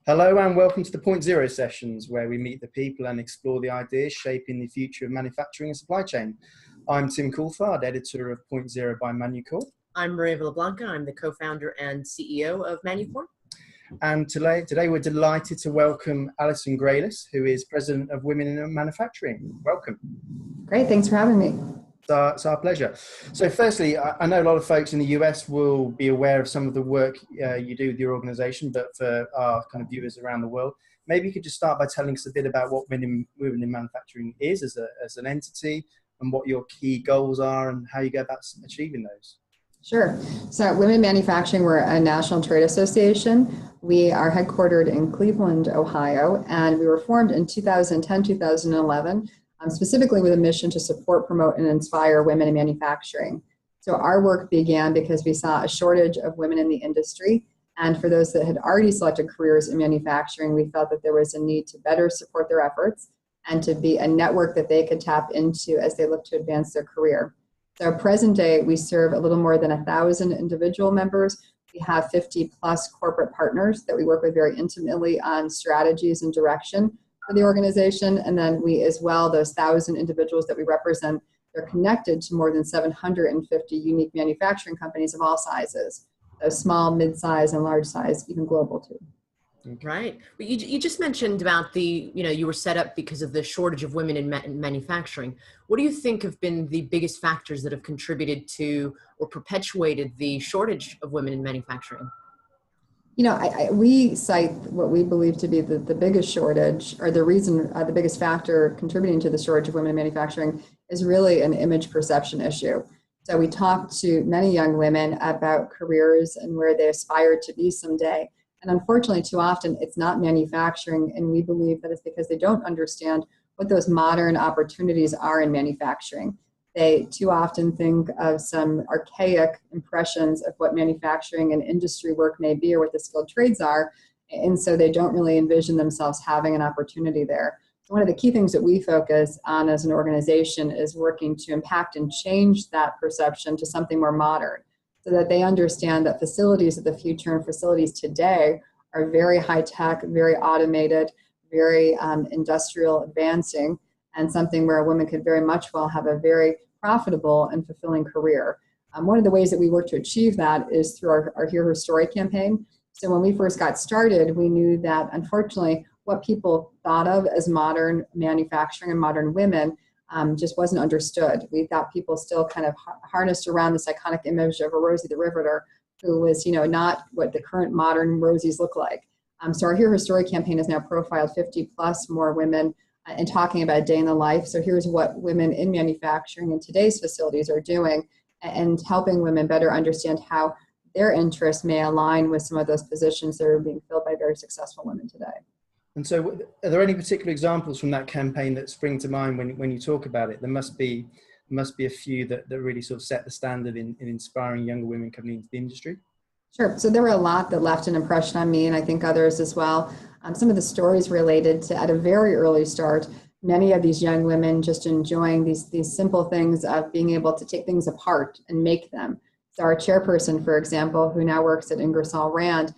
Hello and welcome to the pointZero sessions, where we meet the people and explore the ideas shaping the future of manufacturing and supply chain. I'm Tim Coulthard, editor of pointZero by Manucore. I'm Maria Villablanca. I'm the co-founder and CEO of Manucore. And today we're delighted to welcome Allison Grealis, who is President of Women in Manufacturing. Welcome. Great, thanks for having me. It's our pleasure. So firstly, I know a lot of folks in the US will be aware of some of the work you do with your organization, but for our kind of viewers around the world, maybe you could just start by telling us a bit about what Women in Manufacturing is as an entity, and what your key goals are and how you go about achieving those. Sure. So Women in Manufacturing, we're a national trade association. We are headquartered in Cleveland, Ohio, and we were formed in 2010, 2011. Specifically with a mission to support, promote, and inspire women in manufacturing. So our work began because we saw a shortage of women in the industry, and for those that had already selected careers in manufacturing, we felt that there was a need to better support their efforts and to be a network that they could tap into as they look to advance their career. So present day, we serve a little more than 1,000 individual members. We have 50 plus corporate partners that we work with very intimately on strategies and direction for the organization, and then we as well, those 1,000 individuals that we represent, they're connected to more than 750 unique manufacturing companies of all sizes, those small, mid-size, and large size, even global too. Right. Well, you just mentioned about you were set up because of the shortage of women in manufacturing. What do you think have been the biggest factors that have contributed to or perpetuated the shortage of women in manufacturing? We cite what we believe to be the biggest shortage, or the reason, the biggest factor contributing to the shortage of women in manufacturing is really an image perception issue. So we talk to many young women about careers and where they aspire to be someday. And unfortunately, too often, it's not manufacturing. And we believe that it's because they don't understand what those modern opportunities are in manufacturing. They too often think of some archaic impressions of what manufacturing and industry work may be or what the skilled trades are, and so they don't really envision themselves having an opportunity there. So one of the key things that we focus on as an organization is working to impact and change that perception to something more modern, so that they understand that facilities of the future and facilities today are very high-tech, very automated, very industrial advancing, and something where a woman could very much well have a very profitable and fulfilling career. One of the ways that we work to achieve that is through our Hear Her Story campaign. So when we first got started, we knew that unfortunately what people thought of as modern manufacturing and modern women just wasn't understood. We thought people still kind of harnessed around this iconic image of a Rosie the Riveter, who was not what the current modern Rosies look like. So our Hear Her Story campaign has now profiled 50 plus more women and talking about a day in the life. So here's what women in manufacturing in today's facilities are doing, and helping women better understand how their interests may align with some of those positions that are being filled by very successful women today. And so are there any particular examples from that campaign that spring to mind when you talk about it? There must be a few that really sort of set the standard in inspiring younger women coming into the industry. Sure. So there were a lot that left an impression on me, and I think others as well. Some of the stories related to, at a very early start, many of these young women just enjoying these simple things of being able to take things apart and make them. So our chairperson, for example, who now works at Ingersoll Rand,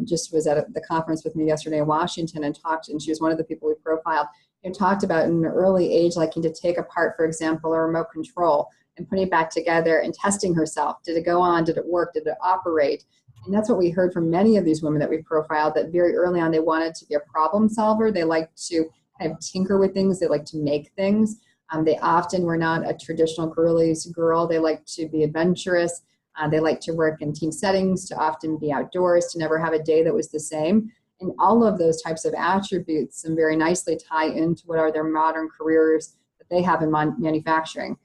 just was at the conference with me yesterday in Washington and she was one of the people we profiled, and talked about in an early age liking to take apart, for example, a remote control and putting it back together and testing herself. Did it go on? Did it work? Did it operate? And that's what we heard from many of these women that we profiled, that very early on they wanted to be a problem solver. They liked to kind of tinker with things. They liked to make things. They often were not a traditional girlies girl. They liked to be adventurous. They liked to work in team settings, to often be outdoors, to never have a day that was the same. And all of those types of attributes and very nicely tie into what are their modern careers that they have in manufacturing.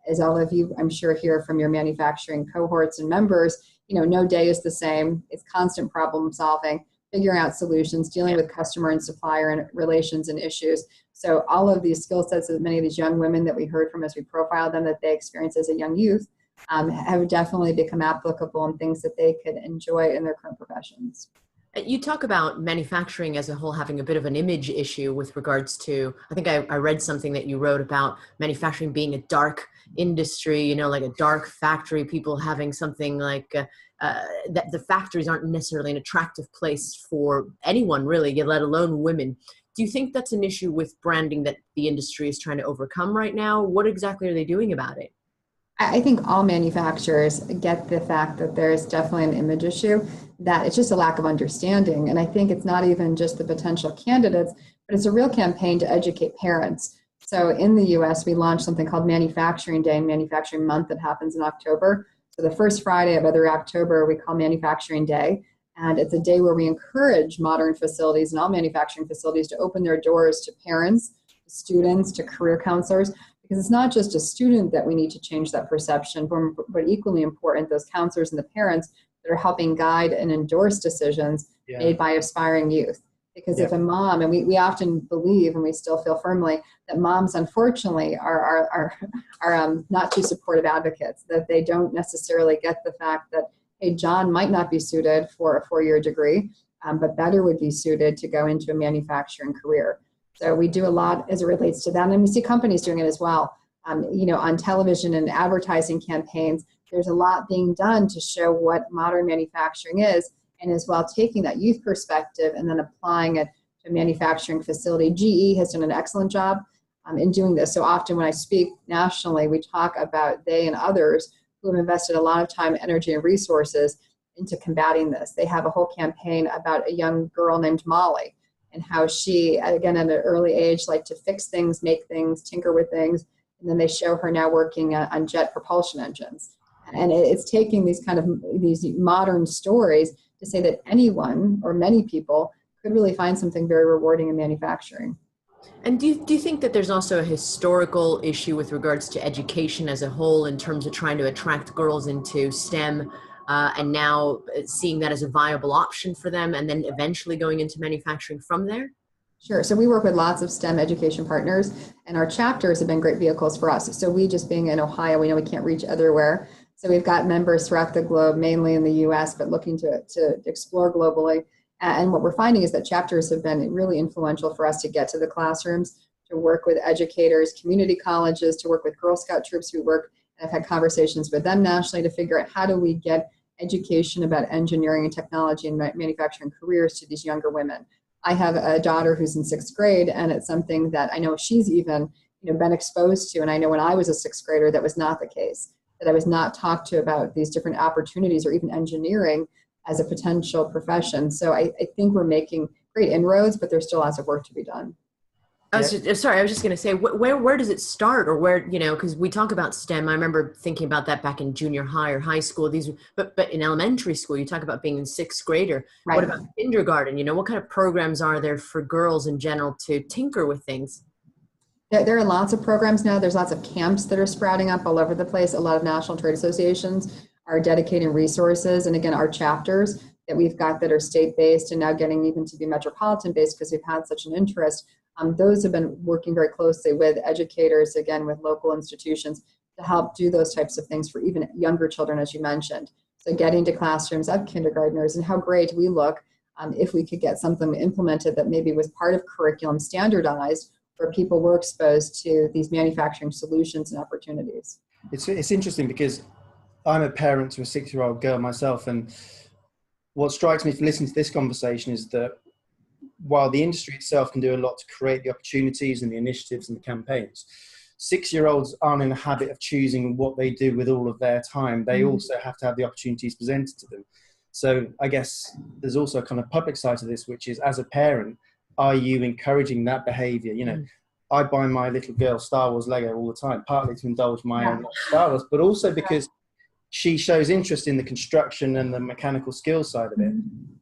As all of you, I'm sure, hear from your manufacturing cohorts and members, no day is the same. It's constant problem solving, figuring out solutions, dealing with customer and supplier and relations and issues. So all of these skill sets that many of these young women that we heard from as we profiled them, that they experienced as a young youth, have definitely become applicable in things that they could enjoy in their current professions. You talk about manufacturing as a whole having a bit of an image issue with regards to, I think I read something that you wrote about manufacturing being a dark industry, you know, like a dark factory, people having something like that the factories aren't necessarily an attractive place for anyone really, let alone women. Do you think that's an issue with branding that the industry is trying to overcome right now? What exactly are they doing about it? I think all manufacturers get the fact that there's definitely an image issue, that it's just a lack of understanding. And I think it's not even just the potential candidates, but it's a real campaign to educate parents. So in the US, we launched something called Manufacturing Day and Manufacturing Month that happens in October. So the first Friday of every October, we call Manufacturing Day. And it's a day where we encourage modern facilities and all manufacturing facilities to open their doors to parents, to students, to career counselors, because it's not just a student that we need to change that perception, but equally important, those counselors and the parents that are helping guide and endorse decisions made by aspiring youth. Because if a mom, and we often believe, and we still feel firmly, that moms unfortunately are not too supportive advocates, that they don't necessarily get the fact that, hey, John might not be suited for a 4-year degree, but better would be suited to go into a manufacturing career. So we do a lot as it relates to that, and we see companies doing it as well. On television and advertising campaigns, there's a lot being done to show what modern manufacturing is, and as well taking that youth perspective and then applying it to a manufacturing facility. GE has done an excellent job in doing this. So often when I speak nationally, we talk about they and others who have invested a lot of time, energy, and resources into combating this. They have a whole campaign about a young girl named Molly, and how she, again, at an early age, liked to fix things, make things, tinker with things. And then they show her now working on jet propulsion engines. And it's taking these modern stories to say that anyone or many people could really find something very rewarding in manufacturing. And do you think that there's also a historical issue with regards to education as a whole in terms of trying to attract girls into STEM? And now seeing that as a viable option for them, and then eventually going into manufacturing from there? Sure. So we work with lots of STEM education partners, and our chapters have been great vehicles for us. So we, just being in Ohio, we know we can't reach everywhere. So we've got members throughout the globe, mainly in the US, but looking to explore globally. And what we're finding is that chapters have been really influential for us to get to the classrooms, to work with educators, community colleges, to work with Girl Scout troops who work. I've had conversations with them nationally to figure out how do we get education about engineering and technology and manufacturing careers to these younger women. I have a daughter who's in 6th grade, and it's something that I know she's even been exposed to. And I know when I was a 6th grader, that was not the case, that I was not talked to about these different opportunities or even engineering as a potential profession. So I think we're making great inroads, but there's still lots of work to be done. I was just going to say, where does it start, or where, because we talk about STEM. I remember thinking about that back in junior high or high school. But in elementary school, you talk about being in 6th grader. Right. What about kindergarten? What kind of programs are there for girls in general to tinker with things? There are lots of programs now. There's lots of camps that are sprouting up all over the place. A lot of national trade associations are dedicating resources. And again, our chapters that we've got that are state-based and now getting even to be metropolitan-based because we've had such an interest. Those have been working very closely with educators, again, with local institutions to help do those types of things for even younger children, as you mentioned. So getting to classrooms of kindergartners, and how great we look if we could get something implemented that maybe was part of curriculum standardized where people were exposed to these manufacturing solutions and opportunities. It's interesting because I'm a parent to a 6-year-old girl myself, and what strikes me from listening to this conversation is that while the industry itself can do a lot to create the opportunities and the initiatives and the campaigns, 6-year-olds aren't in the habit of choosing what they do with all of their time. They also have to have the opportunities presented to them. So I guess there's also a kind of public side to this, which is, as a parent, are you encouraging that behavior? I buy my little girl Star Wars Lego all the time, partly to indulge my own Star Wars, but also because she shows interest in the construction and the mechanical skills side of it.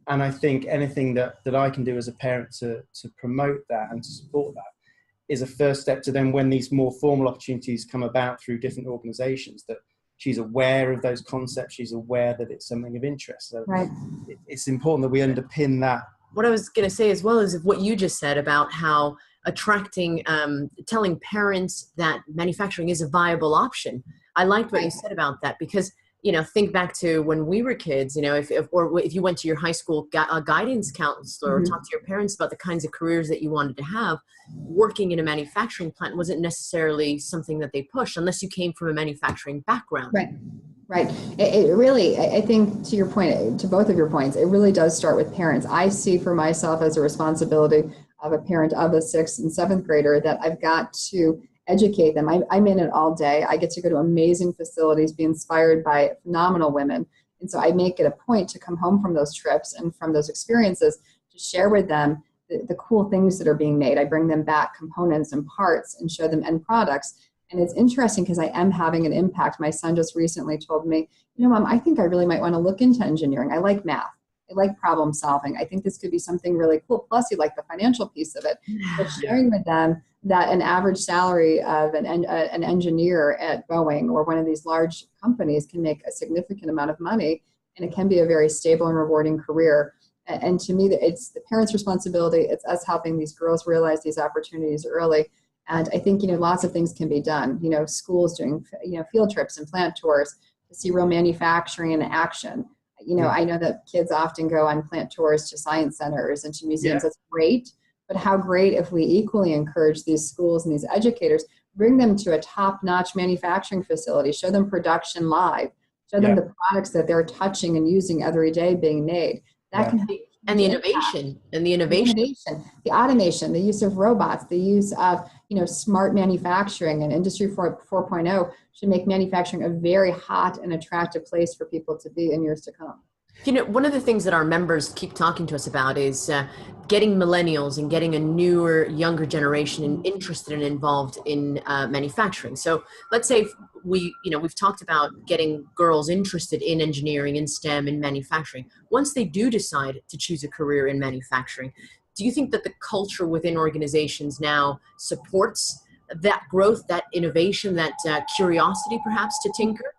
And I think anything that I can do as a parent to promote that and to support that is a first step to then, when these more formal opportunities come about through different organizations, that she's aware of those concepts, she's aware that it's something of interest. So it's important that we underpin that. What I was going to say as well is what you just said about how attracting, telling parents that manufacturing is a viable option. I liked what you said about that, because think back to when we were kids, if you went to your high school guidance counselor or talked to your parents about the kinds of careers that you wanted to have, working in a manufacturing plant wasn't necessarily something that they pushed unless you came from a manufacturing background. Right. Right. It really, I think to your point, to both of your points, it really does start with parents. I see for myself as a responsibility of a parent of a 6th and 7th grader that I've got to educate them. I'm in it all day. I get to go to amazing facilities, be inspired by phenomenal women. And so I make it a point to come home from those trips and from those experiences to share with them the cool things that are being made. I bring them back components and parts and show them end products. And it's interesting because I am having an impact. My son just recently told me, Mom, I think I really might want to look into engineering. I like math. I like problem solving. I think this could be something really cool. Plus, you like the financial piece of it. But sharing with them that an average salary of an engineer at Boeing or one of these large companies can make a significant amount of money, and it can be a very stable and rewarding career. And to me, it's the parents' responsibility. It's us helping these girls realize these opportunities early. And I think, lots of things can be done. Schools doing, field trips and plant tours to see real manufacturing in action. I know that kids often go on plant tours to science centers and to museums. That's great. But how great if we equally encourage these schools and these educators, bring them to a top-notch manufacturing facility, show them production live, show them the products that they're touching and using every day being made. That can be the innovation, the automation, the use of robots, the use of smart manufacturing, and Industry 4.0 should make manufacturing a very hot and attractive place for people to be in years to come. One of the things that our members keep talking to us about is getting millennials and getting a newer, younger generation interested and involved in manufacturing. So let's say we've talked about getting girls interested in engineering, in STEM, in manufacturing. Once they do decide to choose a career in manufacturing, do you think that the culture within organizations now supports that growth, that innovation, that curiosity perhaps to tinker?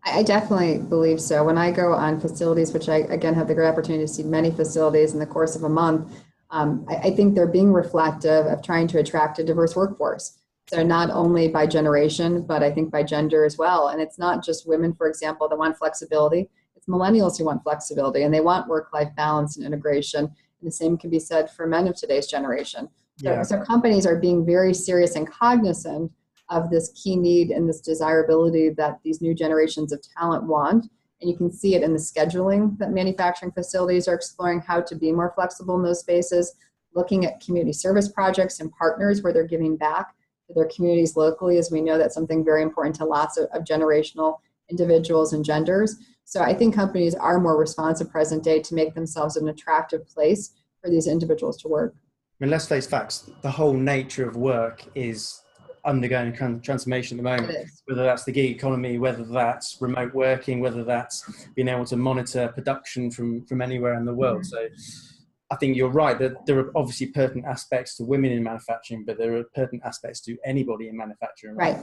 I definitely believe so. When I go on facilities, which I, again, have the great opportunity to see many facilities in the course of a month, I think they're being reflective of trying to attract a diverse workforce. So not only by generation, but I think by gender as well. And it's not just women, for example, that want flexibility. It's millennials who want flexibility, and they want work-life balance and integration. And the same can be said for men of today's generation. So companies are being very serious and cognizant of this key need and this desirability that these new generations of talent want. And you can see it in the scheduling that manufacturing facilities are exploring how to be more flexible in those spaces, looking at community service projects and partners where they're giving back to their communities locally, as we know that's something very important to lots of generational individuals and genders. So I think companies are more responsive present day to make themselves an attractive place for these individuals to work. I mean, let's face facts, the whole nature of work is undergoing transformation at the moment, whether that's the gig economy, whether that's remote working, whether that's being able to monitor production from anywhere in the world. So I think you're right that there are obviously pertinent aspects to women in manufacturing, but there are pertinent aspects to anybody in manufacturing. Right.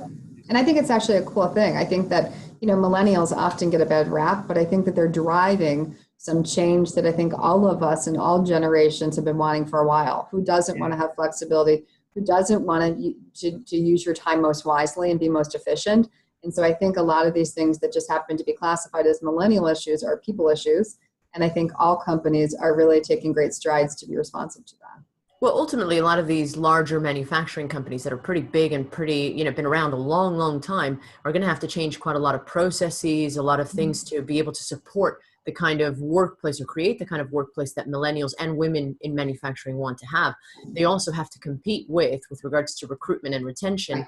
And I think it's actually a cool thing. I think that, millennials often get a bad rap, but I think that they're driving some change that I think all of us in all generations have been wanting for a while. Who doesn't want to have flexibility? Who doesn't want to use your time most wisely and be most efficient? And so I think a lot of these things that just happen to be classified as millennial issues are people issues. And I think all companies are really taking great strides to be responsive to that. Well, ultimately, a lot of these larger manufacturing companies that are pretty big and pretty, been around a long, long time are going to have to change quite a lot of processes, a lot of things to be able to support the kind of workplace or create the kind of workplace that millennials and women in manufacturing want to have. They also have to compete with regards to recruitment and retention,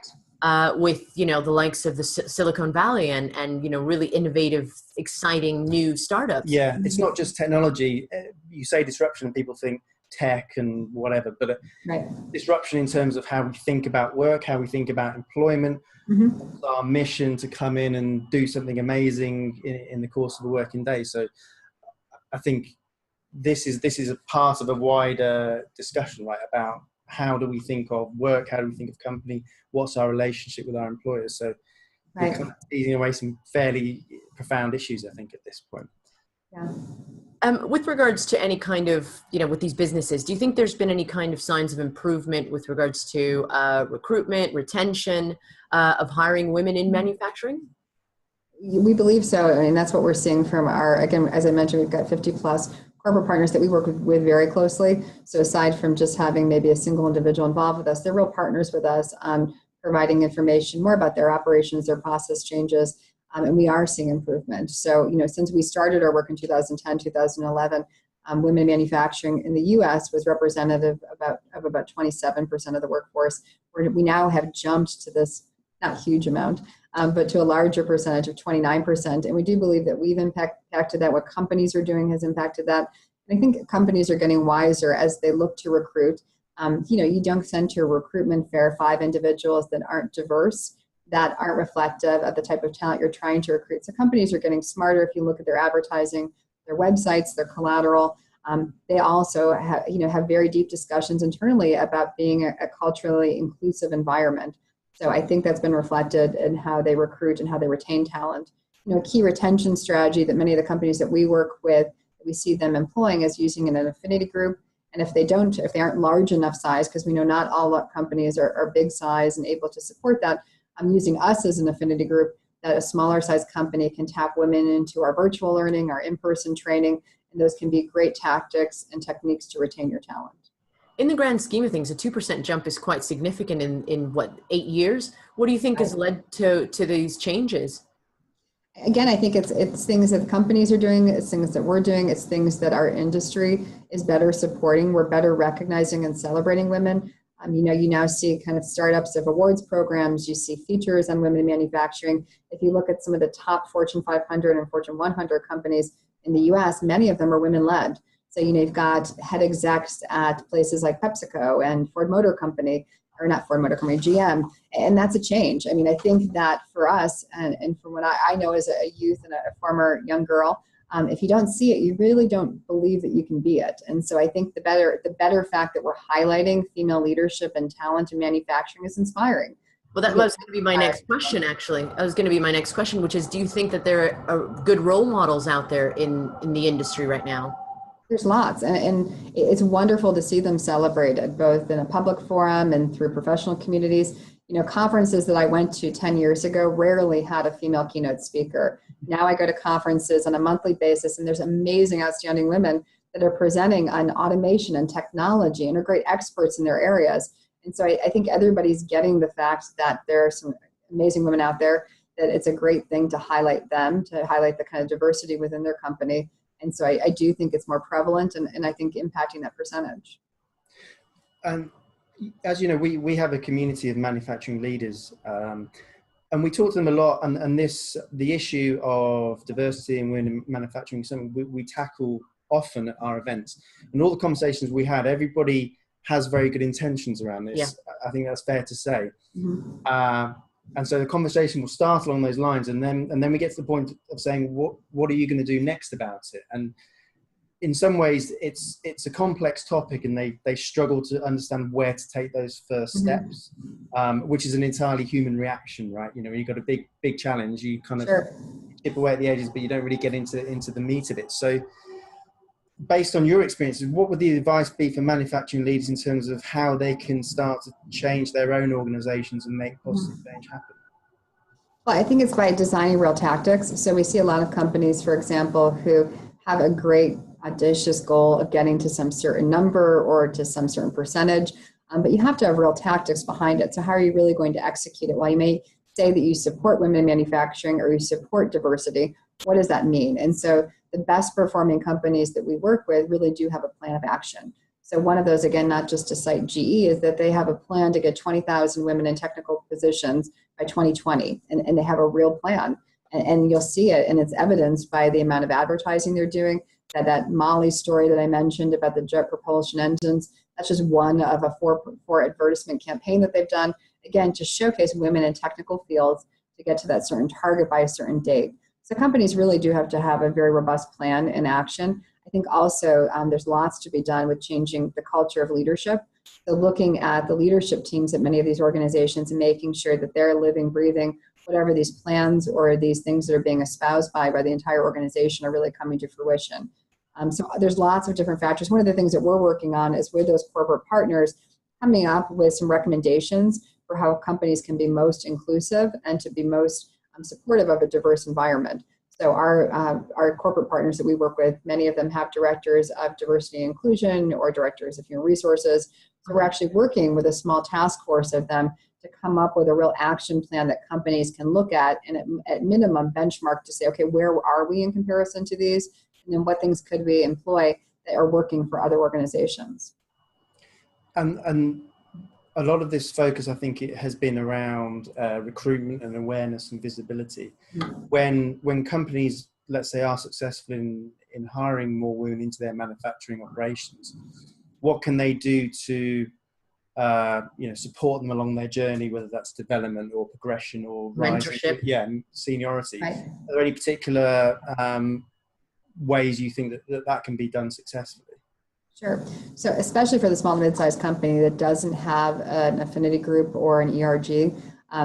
with, the likes of the Silicon Valley and really innovative, exciting new startups. Yeah, it's not just technology. You say disruption, people think tech and whatever, but disruption in terms of how we think about work, how we think about employment, our mission to come in and do something amazing in the course of a working day. So I think this is a part of a wider discussion, right, about how do we think of work, how do we think of company, what's our relationship with our employers. So we're kind of easing away some fairly profound issues, I think, at this point. Yeah. With regards to any kind of, with these businesses, do you think there's been any kind of signs of improvement with regards to recruitment, retention, of hiring women in manufacturing? We believe so. I mean, that's what we're seeing from our, again, as I mentioned, we've got 50 plus corporate partners that we work with very closely. So aside from just having maybe a single individual involved with us, they're real partners with us on providing information more about their operations, their process changes, and we are seeing improvement. So, since we started our work in 2010, 2011, women in manufacturing in the U.S. was representative of about 27% of the workforce. We now have jumped to this, not huge amount, but to a larger percentage of 29%. And we do believe that we've impacted that. What companies are doing has impacted that. And I think companies are getting wiser as they look to recruit. You don't send to your recruitment fair 5 individuals that aren't diverse, that aren't reflective of the type of talent you're trying to recruit. So companies are getting smarter. If you look at their advertising, their websites, their collateral, they also have very deep discussions internally about being a culturally inclusive environment. So I think that's been reflected in how they recruit and how they retain talent. A key retention strategy that many of the companies that we work with, we see them employing is using an affinity group. And if they aren't large enough size, because we know not all companies are big size and able to support that, I'm using us as an affinity group, that a smaller size company can tap women into our virtual learning, our in-person training, and those can be great tactics and techniques to retain your talent. In the grand scheme of things, a 2% jump is quite significant in 8 years? What do you think has led to these changes? Again, I think it's things that the companies are doing, it's things that we're doing, it's things that our industry is better supporting. We're better recognizing and celebrating women. You now see kind of startups of awards programs, you see features on women in manufacturing. If you look at some of the top Fortune 500 and Fortune 100 companies in the US, many of them are women-led. So, you've got head execs at places like PepsiCo and Ford Motor Company, or not Ford Motor Company, GM, and that's a change. I think that for us, and from what I know as a youth and a former young girl, if you don't see it, you really don't believe that you can be it. And so I think the better fact that we're highlighting female leadership and talent in manufacturing is inspiring. Well, that was going to be my next question, actually. That was going to be my next question, which is, do you think that there are good role models out there in the industry right now? There's lots, and it's wonderful to see them celebrated, both in a public forum and through professional communities. Conferences that I went to 10 years ago rarely had a female keynote speaker. Now I go to conferences on a monthly basis, and there's amazing, outstanding women that are presenting on automation and technology and are great experts in their areas. And so I think everybody's getting the fact that there are some amazing women out there, that it's a great thing to highlight them, to highlight the kind of diversity within their company. And so I do think it's more prevalent and I think impacting that percentage. As you know, we have a community of manufacturing leaders, and we talk to them a lot. And the issue of diversity and women in manufacturing is something we tackle often at our events. And all the conversations we had, everybody has very good intentions around this. Yeah. I think that's fair to say. Mm-hmm. And so the conversation will start along those lines, and then we get to the point of saying, what are you going to do next about it? And in some ways, it's a complex topic, and they struggle to understand where to take those first steps, which is an entirely human reaction, right? When you've got a big challenge, you kind of chip away at the edges, but you don't really get into the meat of it. So, based on your experiences, what would the advice be for manufacturing leaders in terms of how they can start to change their own organizations and make positive change happen? Well, I think it's by designing real tactics. So we see a lot of companies, for example, who have a great audacious goal of getting to some certain number or to some certain percentage, but you have to have real tactics behind it. So how are you really going to execute it? While you may say that you support women in manufacturing or you support diversity, what does that mean? And so the best performing companies that we work with really do have a plan of action. So one of those, again, not just to cite GE, is that they have a plan to get 20,000 women in technical positions by 2020, and they have a real plan. And you'll see it, and it's evidenced by the amount of advertising they're doing. That Molly story that I mentioned about the jet propulsion engines, that's just one of a four advertisement campaign that they've done, again, to showcase women in technical fields to get to that certain target by a certain date. So companies really do have to have a very robust plan in action. I think also there's lots to be done with changing the culture of leadership. So looking at the leadership teams at many of these organizations and making sure that they're living, breathing, whatever these plans or these things that are being espoused by the entire organization are really coming to fruition. So there's lots of different factors. One of the things that we're working on is with those corporate partners, coming up with some recommendations for how companies can be most inclusive and to be most supportive of a diverse environment. So our corporate partners that we work with, many of them have directors of diversity and inclusion or directors of human resources. So we're actually working with a small task force of them to come up with a real action plan that companies can look at and at minimum benchmark to say, okay, where are we in comparison to these? And then what things could we employ that are working for other organizations? And a lot of this focus, I think, it has been around recruitment and awareness and visibility. Mm-hmm. When companies, let's say, are successful in hiring more women into their manufacturing operations, what can they do to support them along their journey, whether that's development or progression or mentorship, seniority? Right. Are there any particular ways you think that can be done successfully? Sure. So especially for the small to mid-sized company that doesn't have an affinity group or an ERG,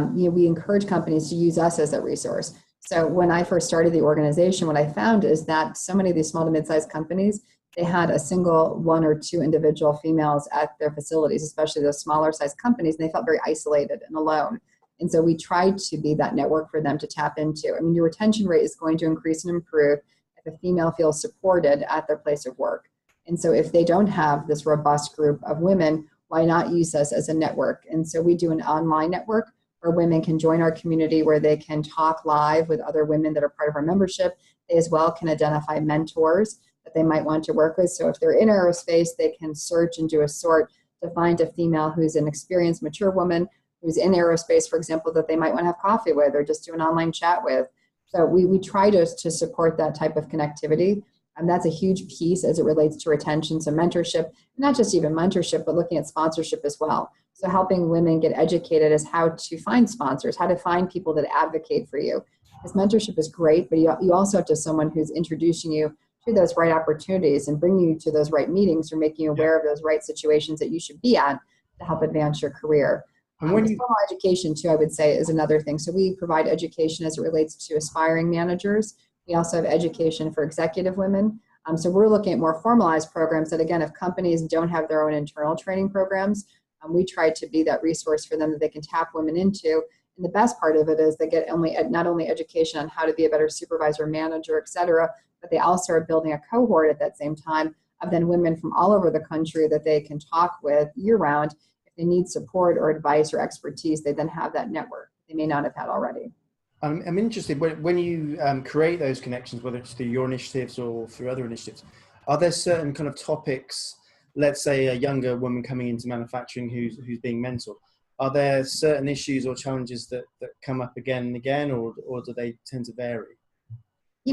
we encourage companies to use us as a resource. So when I first started the organization, what I found is that so many of these small to mid-sized companies, they had a single one or two individual females at their facilities, especially those smaller sized companies, and they felt very isolated and alone. And so we tried to be that network for them to tap into. I mean, your retention rate is going to increase and improve if a female feels supported at their place of work. And so if they don't have this robust group of women, why not use us as a network? And so we do an online network where women can join our community, where they can talk live with other women that are part of our membership. They as well can identify mentors that they might want to work with. So if they're in aerospace, they can search and do a sort to find a female who's an experienced, mature woman who's in aerospace, for example, that they might want to have coffee with or just do an online chat with. So we try to support that type of connectivity. And that's a huge piece as it relates to retention. So mentorship, not just even mentorship, but looking at sponsorship as well. So helping women get educated as how to find sponsors, how to find people that advocate for you. Because mentorship is great, but you also have to have someone who's introducing you to those right opportunities and bringing you to those right meetings or making you aware of those right situations that you should be at to help advance your career. And formal education too, I would say, is another thing. So we provide education as it relates to aspiring managers. We also have education for executive women. So we're looking at more formalized programs that, again, if companies don't have their own internal training programs, we try to be that resource for them that they can tap women into. And the best part of it is they get not only education on how to be a better supervisor, manager, et cetera, but they also are building a cohort at that same time of then women from all over the country that they can talk with year round. If they need support or advice or expertise, they then have that network they may not have had already. I'm interested, when you create those connections, whether it's through your initiatives or through other initiatives, are there certain kind of topics, let's say a younger woman coming into manufacturing who's being mentored, are there certain issues or challenges that come up again and again, or do they tend to vary?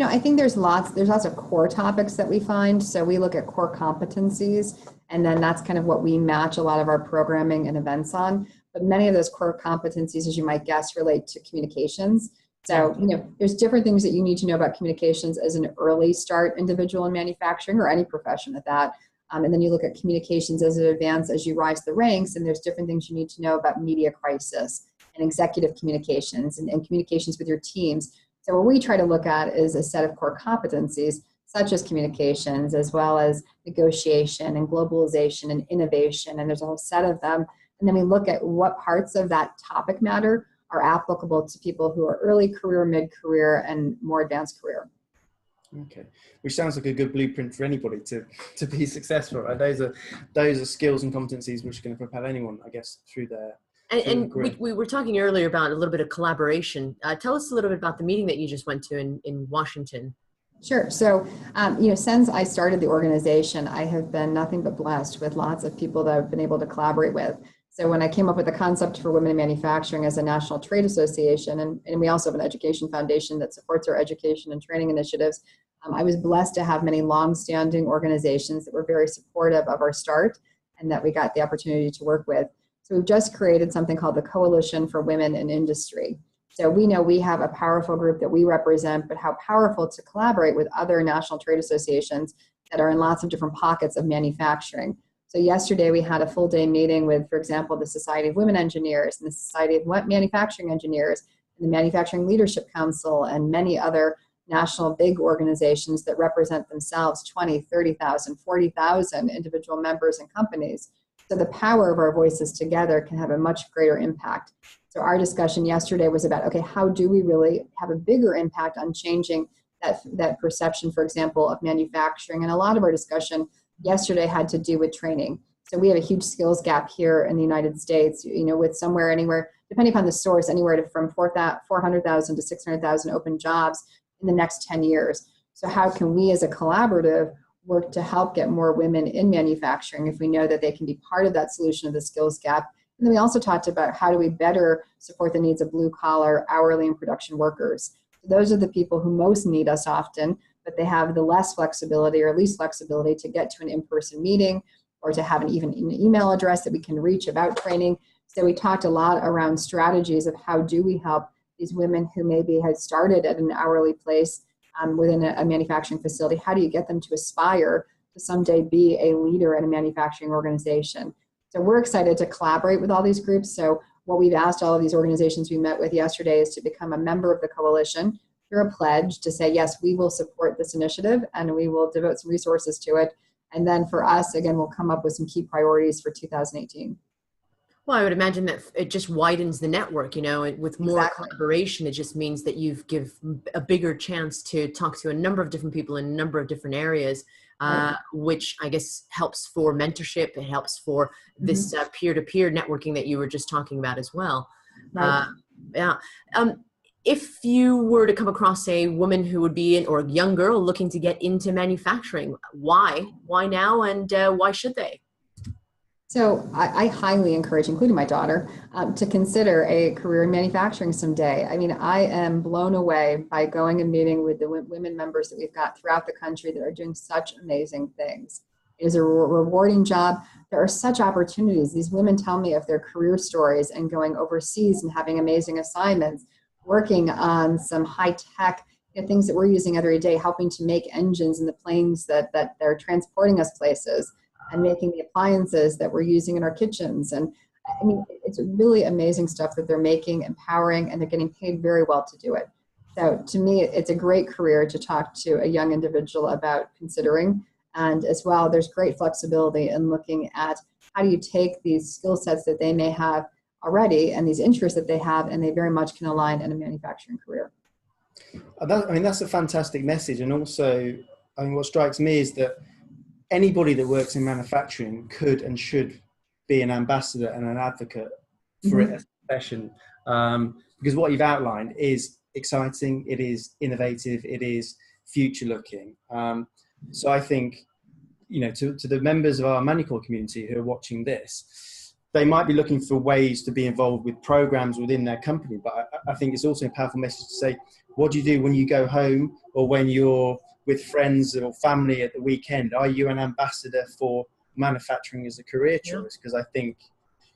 I think there's lots of core topics that we find. So we look at core competencies, and then that's kind of what we match a lot of our programming and events on. But many of those core competencies, as you might guess, relate to communications. So, there's different things that you need to know about communications as an early start individual in manufacturing or any profession at that. And then you look at communications as it advances as you rise the ranks, and there's different things you need to know about media crisis and executive communications and communications with your teams. So what we try to look at is a set of core competencies, such as communications, as well as negotiation and globalization and innovation, and there's a whole set of them. And then we look at what parts of that topic matter are applicable to people who are early career, mid-career, and more advanced career. Okay, which sounds like a good blueprint for anybody to be successful, right? Those are skills and competencies which are going to propel anyone, I guess, through their And we were talking earlier about a little bit of collaboration. Tell us a little bit about the meeting that you just went to in Washington. Sure. So, since I started the organization, I have been nothing but blessed with lots of people that I've been able to collaborate with. So when I came up with the concept for Women in Manufacturing as a national trade association, and we also have an education foundation that supports our education and training initiatives, I was blessed to have many longstanding organizations that were very supportive of our start and that we got the opportunity to work with. So we've just created something called the Coalition for Women in Industry. So we know we have a powerful group that we represent, but how powerful to collaborate with other national trade associations that are in lots of different pockets of manufacturing. So yesterday we had a full day meeting with, for example, the Society of Women Engineers and the Society of Manufacturing Engineers and the Manufacturing Leadership Council and many other national big organizations that represent themselves, 20, 30,000, 40,000 individual members and companies. So the power of our voices together can have a much greater impact. So our discussion yesterday was about, okay, how do we really have a bigger impact on changing that perception, for example, of manufacturing? And a lot of our discussion yesterday had to do with training. So we have a huge skills gap here in the United States, with anywhere, depending upon the source, anywhere from 400,000 to 600,000 open jobs in the next 10 years. So how can we as a collaborative work to help get more women in manufacturing if we know that they can be part of that solution of the skills gap? And then we also talked about how do we better support the needs of blue collar, hourly, and production workers. Those are the people who most need us often, but they have the less flexibility or least flexibility to get to an in-person meeting or to have even an email address that we can reach about training. So we talked a lot around strategies of how do we help these women who maybe had started at an hourly place within a manufacturing facility. How do you get them to aspire to someday be a leader in a manufacturing organization? So we're excited to collaborate with all these groups. So what we've asked all of these organizations we met with yesterday is to become a member of the coalition through a pledge to say, yes, we will support this initiative and we will devote some resources to it. And then for us, again, we'll come up with some key priorities for 2018. Well, I would imagine that it just widens the network, with more collaboration, it just means that you give a bigger chance to talk to a number of different people in a number of different areas, which I guess helps for mentorship. It helps for this peer-to-peer networking that you were just talking about as well. If you were to come across a woman who would be or a young girl looking to get into manufacturing, why now, and why should they? So I highly encourage, including my daughter, to consider a career in manufacturing someday. I mean, I am blown away by going and meeting with the women members that we've got throughout the country that are doing such amazing things. It is a rewarding job. There are such opportunities. These women tell me of their career stories and going overseas and having amazing assignments, working on some high-tech things that we're using every day, helping to make engines in the planes that they're transporting us places, and making the appliances that we're using in our kitchens. And I mean, it's really amazing stuff that they're making, empowering, and they're getting paid very well to do it. So to me, it's a great career to talk to a young individual about considering. And as well, there's great flexibility in looking at how do you take these skill sets that they may have already and these interests that they have, and they very much can align in a manufacturing career. That's a fantastic message. And also, what strikes me is that anybody that works in manufacturing could and should be an ambassador and an advocate for it as a profession, because what you've outlined is exciting, it is innovative, it is future looking. So I think, to the members of our Manucore community who are watching this, they might be looking for ways to be involved with programs within their company, but I think it's also a powerful message to say, what do you do when you go home or when you're with friends or family at the weekend? Are you an ambassador for manufacturing as a career choice? Because I think,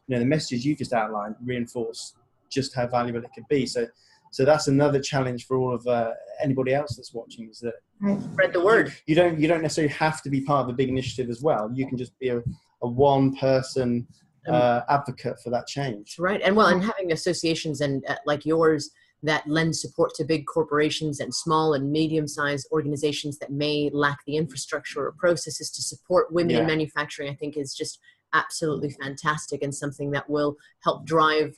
the messages you just outlined reinforce just how valuable it could be. So that's another challenge for all of anybody else that's watching, is that spread the word. You don't necessarily have to be part of a big initiative as well. You can just be a one person advocate for that change. Right. And having associations and like yours that lend support to big corporations and small and medium-sized organizations that may lack the infrastructure or processes to support women in manufacturing, I think is just absolutely fantastic, and something that will help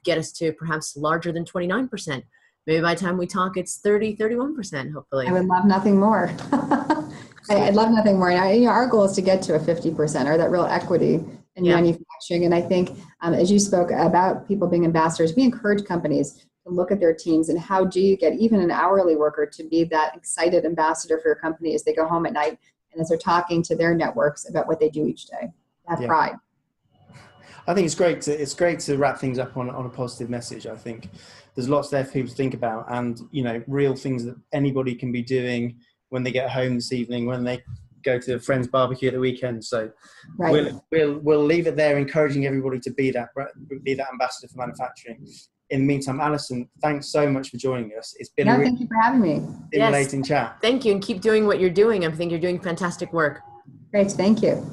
get us to perhaps larger than 29%. Maybe by the time we talk, it's 31%, hopefully. I would love nothing more. I'd love nothing more. And our goal is to get to a 50%, or that real equity in manufacturing. And I think as you spoke about people being ambassadors, we encourage companies to look at their teams and how do you get even an hourly worker to be that excited ambassador for your company as they go home at night and as they're talking to their networks about what they do each day. Have pride. I think it's great to wrap things up on a positive message. I think there's lots there for people to think about, and real things that anybody can be doing when they get home this evening, when they go to a friend's barbecue at the weekend. So we'll leave it there, encouraging everybody to be that ambassador for manufacturing. In the meantime, Allison, thanks so much for joining us. It's been thank you for having me. Stimulating chat. Thank you, and keep doing what you're doing. I think you're doing fantastic work. Great, thank you.